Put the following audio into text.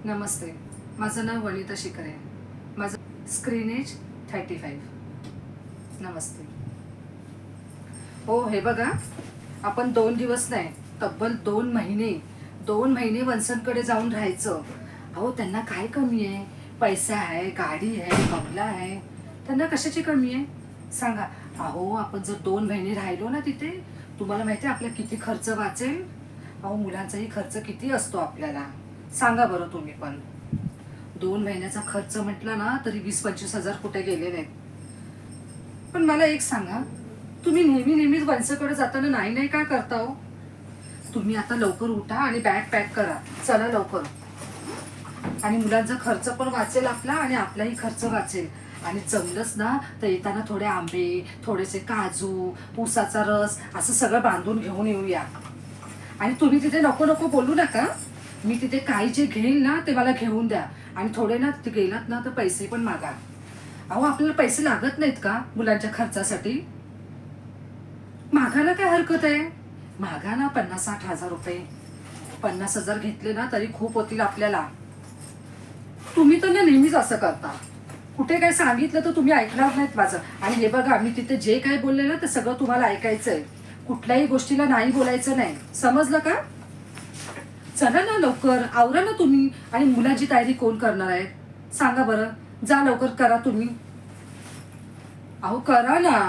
नमस्ते, माझं नाव वनिता शिकरे. माझं screen age 35. नमस्ते. हो, हे बघा, आपण 2 दिवस नाही, तब्बल 2 महिने वंसनकडे जाऊन राहायचं. अहो, त्यांना काय कमी आहे? पैसा आहे, गाडी आहे, बंगला आहे. त्यांना कशाची कमी आहे सांगा? अहो, आपण जर 2 महिने राहिलो ना तिथे, तुम्हाला माहिती आहे आपला किती खर्च वाचेल? अहो, मुलांचाही खर्च किती असतो आपल्याला, सांगा बरं तुम्ही पण. 2 महिन्याचा खर्च म्हटला ना तरी 20-25 हजार कुठे गेले नाहीत. पण मला एक सांगा, तुम्ही नेहमीच वंसकडे जाताना नाही नाही का करता हो? तुम्ही आता लवकर उठा आणि बॅग पॅक करा, चला लवकर. आणि मुलांचा खर्च पण वाचेल आपला आणि आपलाही खर्च वाचेल. आणि जमलंच ना तर येताना थोडे आंबे, थोडेसे काजू, ऊसाचा रस असं सगळं बांधून घेऊन येऊया. आणि तुम्ही तिथे नको नको बोलू नका. मी तिथे काही जे घेईल ना ते मला घेऊन द्या. आणि थोडे ना तिथे गेलात ना तर पैसे पण मागा. अहो, आपल्याला पैसे लागत नाहीत का मुलांच्या खर्चासाठी? मागायला काय हरकत आहे? मागा ना 50-60 हजार रुपये. 50,000 घेतले ना तरी खूप होतील आपल्याला. तुम्ही तर ना नेहमीच असं करता. कुठे काय सांगितलं तर तुम्ही ऐकणार नाहीत माझं. आणि हे बघा, मी तिथे जे काय बोलले ना ते सगळं तुम्हाला ऐकायचंय. कुठल्याही गोष्टीला नाही बोलायचं नाही, समजलं का? चला ना लवकर, आवरा ना तुम्ही. आणि मुलांची तयारी कोण करणार आहे सांगा बरं? जा लवकर करा तुम्ही. अहो, करा ना.